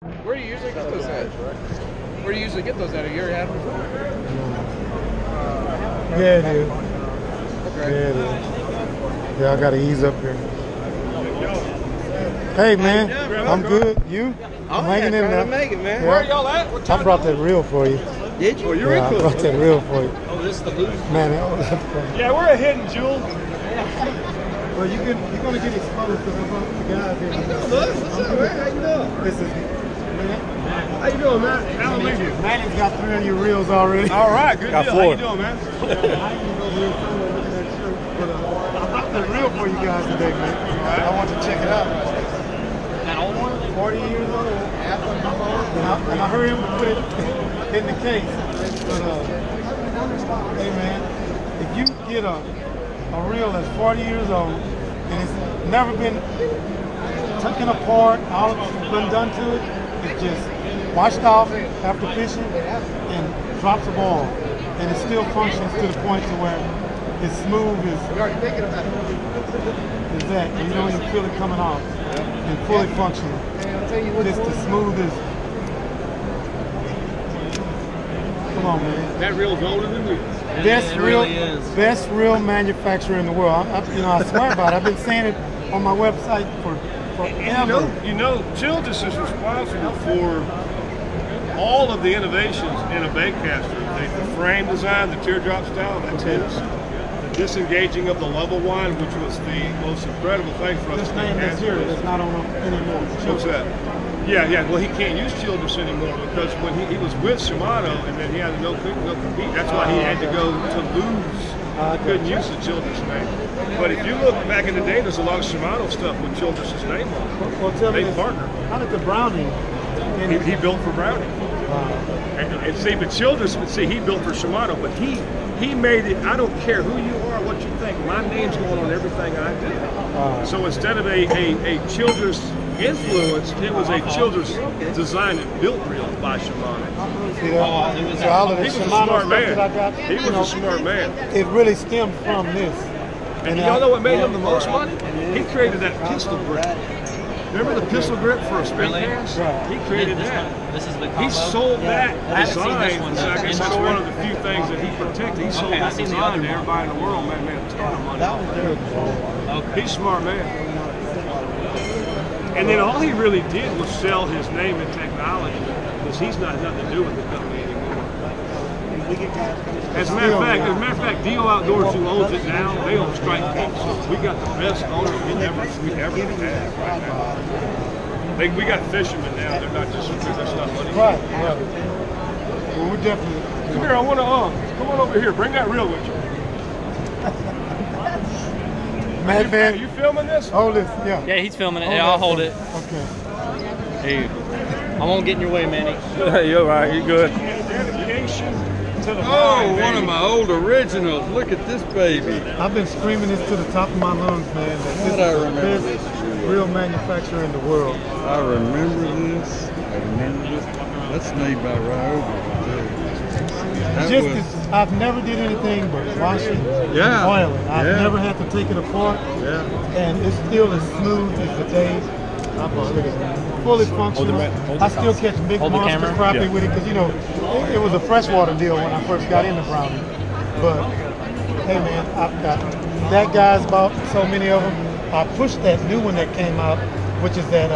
Where do you usually get those at? Where do you usually get those at? Have you ever had them before? Yeah, it is. Okay. Yeah, it is. Yeah, I gotta ease up here. Hey man, I'm good. You? I'm hanging in there. Make it, man. Yeah. Where are y'all at? What I brought that reel for you. Did you? Yeah, I brought that reel for you. Oh, this is the loose. Man, Yeah, we're a hidden jewel. well, you're gonna get exposed to the guys here. What's up, man? How you doing? This is How you doing, man? Alan leave you. Manny's got 3 of your reels already. All right, good Got deal. 4. How you doing, man? I ain't over here somewhere looking at shirt, but I brought that reel for you guys today, man. I want you to check it out. That old one? 40 years old. And I heard him put it in the case. But, hey man, if you get a reel that's 40 years old and it's never been taken apart, all it's been done to it, it's just washed off after fishing and drops of oil. And it still functions to the point to where it's smooth as that. You don't even feel it coming off. And fully functional. Just as smooth as. Come on, man. That reel's older than we. Best reel manufacturer in the world. I swear about it. I've been saying it on my website forever. You know, Childress is responsible for all of the innovations in a bait caster. The frame design, the teardrop style, that's his. The disengaging of the level wind, which was the most incredible thing for us This to name that's here is not on anymore. What's that? Yeah. Well, he can't use Childress anymore because when he was with Shimano and then he had no compete. That's why he had to go to lose. Couldn't use the Childress name. But if you look back in the day, there's a lot of Shimano stuff with Childress' name on it. Well, tell me They this, partner. how did the Brownie? He built for Browning. And see, but Childress, he built for Shimano, but he made it. I don't care who you are, what you think. My name's going on everything I do. So instead of a Childress influence, it was a Childress designed and built reel by Shimano. See that? So all of the He was a Shimano smart stuff man. that I got, He was a smart man. it really stemmed from this. And y'all know what made him the most money? He created that pistol grip. Remember the pistol grip for a spin cast? He created that. He sold that design. I guess that's one of the few things that he protected. He sold that design to everybody in the world. Man, a ton of money. He's a smart man. And then all he really did was sell his name and technology because he's not nothing to do with the company anymore. As a matter of fact, Deal Outdoors, who owns it now, they own Strike Peak. So we got the best owner we ever had right now. We got fishermen now. They're not just that's not money. Right. Well, we definitely. Come here. I want to come on over here. Bring that reel with you. Man, Are you filming this? hold this. Yeah. Yeah, he's filming it. Yeah, I'll hold it. Okay. Hey, I won't get in your way, Manny. You're right. You're good. Dedication to the Oh, one of my old originals. Look at this baby. I've been screaming this to the top of my lungs, man. That this God, I is the remember best real manufacturer in the world. I remember this. That's made by Ryobi. I've never did anything but wash it Yeah, and oil it. I've yeah. never had to take it apart. Yeah. And it's still as smooth as the day. Fully functional. I still catch big monster crappie with it because, it was a freshwater deal when I first got into Browning. But, hey man, I've got, that guy's bought so many of them. I pushed that new one that came out, which is that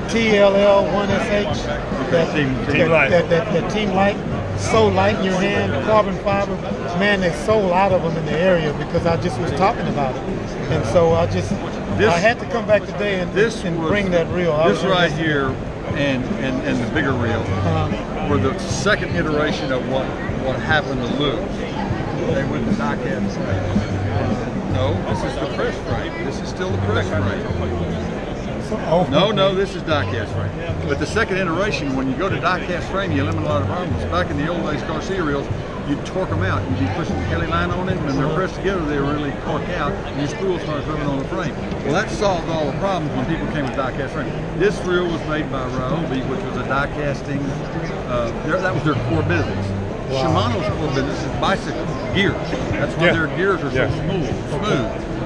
TLL1SH, that Team Light. So light in your hand, carbon fiber. Man, they sold out of them in the area because I just was talking about it. And so I had to come back today and bring that reel. This right here and the bigger reel were the second iteration of what happened to Lou. They went to die-cast frame. No, this is the press frame. This is still the press frame. No, this is die-cast frame. But the second iteration, when you go to die-cast frame, you eliminate a lot of problems. Back in the old days, Garcia reels, you'd torque them out. You'd be pushing the Kelly line on it, and when they're pressed together, they really cork out, and your spool starts rubbing on the frame. Well, that solved all the problems when people came with die-cast frame. This reel was made by Ryobi, which was a die-casting, that was their core business. Wow. Shimano's core business is bicycle gears. That's why their gears are so smooth.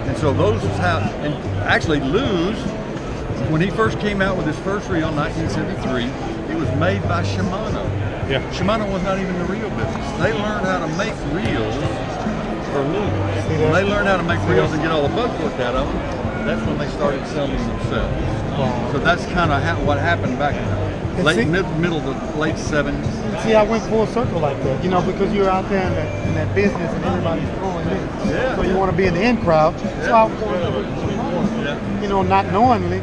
And so those is how, and actually Lou's when he first came out with his first reel in 1973, it was made by Shimano. Yeah. Shimano was not even in the reel business. They learned how to make reels for lures. When they learned how to make reels and get all the bugs worked out of them, that's when they started selling themselves. Wow. So that's kind of what happened back in the middle to late 70s. See, I went full circle like that, you know, because you're out there in that business and everybody's throwing in. Yeah. So you want to be in the in crowd. So I was going to you know, not knowingly.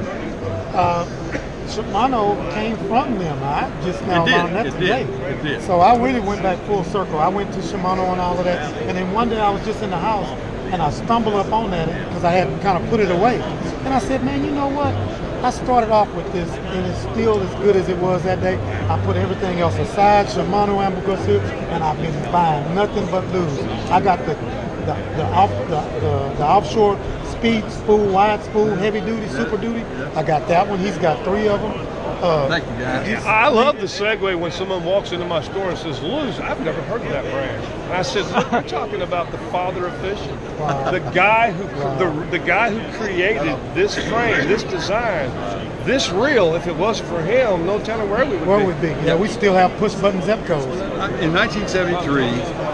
Shimano came from them. I just now learned that today. It did. So I really went back full circle. I went to Shimano and all of that. And then one day I was just in the house and I stumbled up on that because I had kind of put it away. And I said, man, you know what? I started off with this and it's still as good as it was that day. I put everything else aside, Shimano ambergris here, and I've been buying nothing but lures. I got the offshore speed spool, wide spool, heavy duty, super duty. I got that one. He's got 3 of them. Thank you, guys. I love the segue when someone walks into my store and says, Luz, I've never heard of that brand. And I said, look, you're talking about the father of fishing. Wow. The guy who created this frame, this design, this reel. If it wasn't for him, no telling where we would be. Yeah, we still have push button Zepcos. In 1973,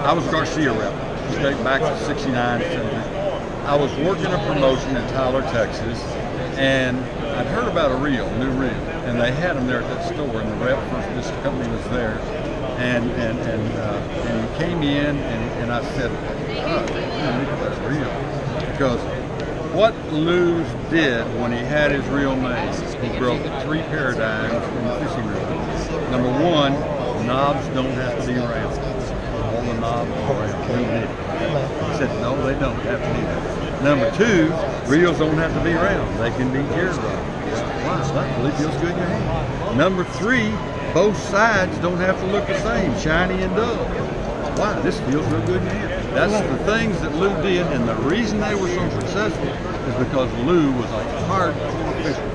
I was Garcia rep. Dating back to 69, 70. I was working a promotion in Tyler, Texas, and I'd heard about a reel, new reel, and they had them there at that store, and the rep for this company was there, and he came in, and I said, oh, look at that reel, because what Luz did when he had his reel made, he broke 3 paradigms in the fishing reel. Number 1, knobs don't have to be round. All the knobs are round. He said, no, they don't have to be round. Number 2, reels don't have to be round. They can be gear rod. Wow, that really feels good in your hand. Number 3, both sides don't have to look the same, shiny and dull. Wow, this feels real good in your hand. That's the things that Lou did, and the reason they were so successful is because Lou was a hardcore fisherman.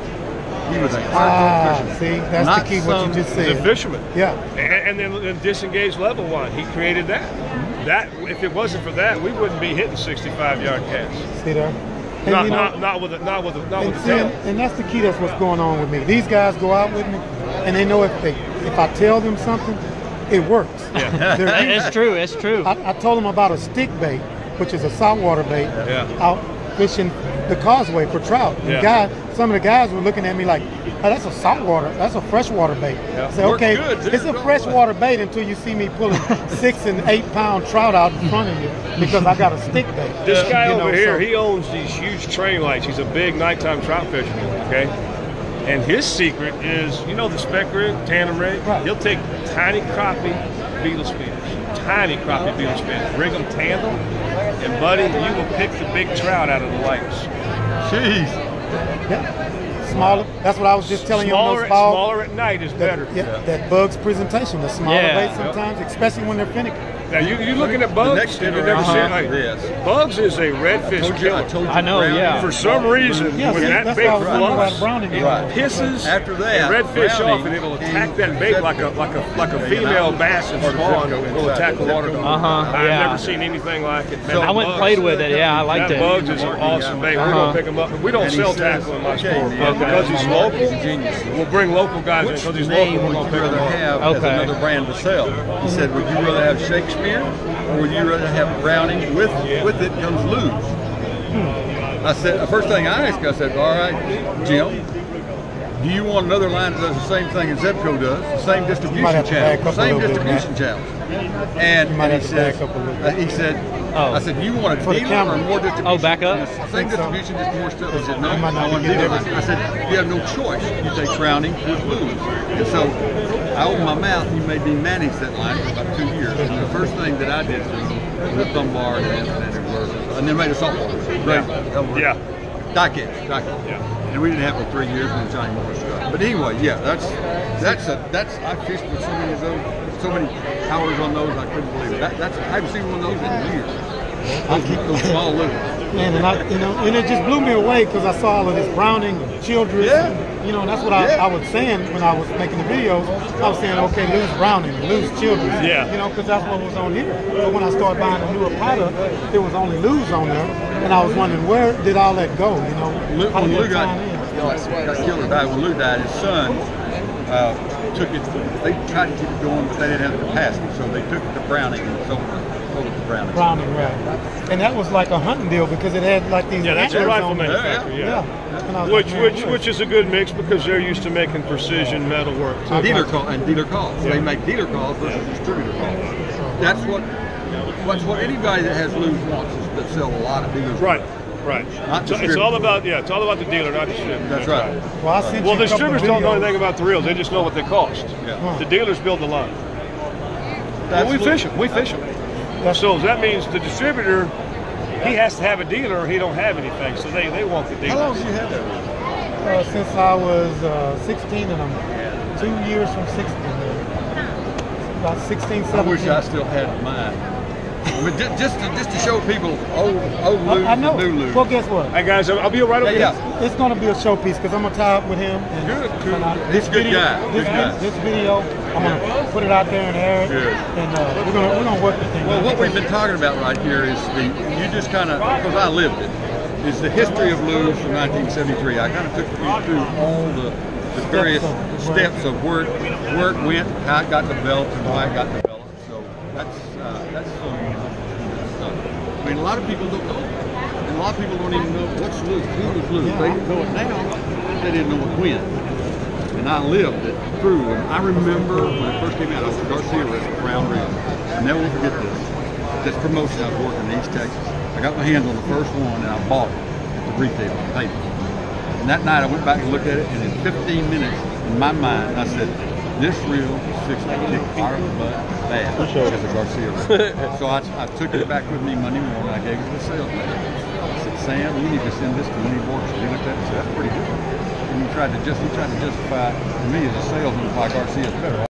He was a hardcore fisherman. See, that's the key, what you just said. He's a fisherman. Yeah. And then the disengaged level one, he created that. That, if it wasn't for that, we wouldn't be hitting 65-yard casts. See there? And Not with the tail. And that's the key. That's what's going on with me. These guys go out with me, and they know if I tell them something, it works. Yeah. It's true. It's true. I told them about a stick bait, which is a saltwater bait, out fishing the causeway for trout. And some of the guys were looking at me like, oh, that's a freshwater bait. I said, okay, it's a freshwater bait until you see me pulling 6 and 8 pound trout out in front of you because I got a stick bait. This guy over here, he owns these huge train lights. He's a big nighttime trout fisherman, okay? And his secret is, you know the spec rig, tandem rig? Right. He'll take tiny crappie beetle speeders, rig them tandem, and buddy, you will pick the big trout out of the lights. Jeez. Yeah. Smaller. That's what I was just telling you on those fall. Smaller at night is better. That Bugs presentation, the smaller bait sometimes, especially when they're finicky. Now you're looking at Bugs, and you've never seen like this. Bugs is a redfish killer. I know, For some reason, when that bait flumps, it pisses after that redfish off, and it'll attack that bait like a female bass and spawn will attack the water dog. I've never seen anything like it. I went and played with it. Yeah, I liked it. Bugs is an awesome bait. We're gonna pick them up. We don't sell tackle in my store, but because he's local, we'll bring local guys in because he's local. We're gonna pick them up. As another brand to sell. He said, would you rather have Shakespeare or would you rather have Browning? With it comes Luz. I said, the first thing I asked, I said, all right, Jim, do you want another line that does the same thing as Zepco does, the same distribution channel, And he said, I said, do you want a dealer or more distribution? Oh, back up? Same distribution, just more stuff. He said, no, I want a dealer. I said, you have no choice. You take Browning with Luz. And so I opened my mouth. He made me manage that line for about 2 years. And the first thing that I did was the thumb bar and then made a saltwater. Yeah. Die catch. And we didn't have it for 3 years when Johnny Morris got. But anyway, yeah, that's I fished with so many of those, so many hours on those, I couldn't believe it. I haven't seen one of those in years. I keep those small little. Man, and it just blew me away because I saw all of this Browning, Childress, and that's what I was saying when I was making the videos. I was saying, okay, lose Browning, lose Childress, because that's what was on here. But when I started buying a newer product, there was only Luz on there, and I was wondering where did all that go, When Lou got got killed or died. When Lou died, his son took it. They tried to keep it going, but they didn't have the capacity, so they took it to Browning and sold it to Browning. Browning, right. And that was like a hunting deal because it had like these. Yeah, that's a antlers rifle on it. manufacturer. Yeah. And I was like, man, Which is a good mix because they're used to making precision metal work too. Dealer calls. Yeah. They make dealer calls versus distributor calls. That's what anybody that has Lou's wants is to sell a lot of dealers. Right. Right. Not It's all about it's all about the dealer, not the distributor. That's right. Well, I sent Well, you a couple distributors of don't know videos. anything about the reels. They just know what they cost. Yeah. The dealers build the line. That's Well, we what- fish them. We fish them. So that means the distributor, he has to have a dealer or he don't have anything. So they want the dealer. How long have you had that? Since I was 16, and I'm 2 years from 16. About 16, 17. I wish I still had mine. I mean, just to show people old Lou I know. and new Lou. Well, guess what? Hey guys, I'll be right over Yeah. here. It's going to be a showpiece because I'm going to tie up with him. And Good. this He's a good video, guy. Good guy. This video, I'm going to put it out there and air it. Good. And we're going to work the thing. Well, what we've been talking about right here is you just kind of, because I lived it, is the history of Lou's from 1973. I kind of took you through all the various steps of where it went, how it got developed, and why it got developed. So that's I mean, a lot of people don't know, and a lot of people don't even know what's Lou, who was Lou. They know it now, they didn't know it when. And I lived it through, and I remember when it first came out, I was at Garcia with Brown Reel. I never will forget this promotion I was working in East Texas. I got my hands on the first one, and I bought it at the retail paper. And that night I went back and looked at it, and in 15 minutes, in my mind, I said, this reel is fixed to kick our butt bad as a Garcia reel. So I took it back with me Monday morning. I gave it to the salesman. I said, Sam, you need to send this to Winnie Borges. He looked at it and said, that's pretty good. And he tried to justify to me as a salesman why Garcia is better.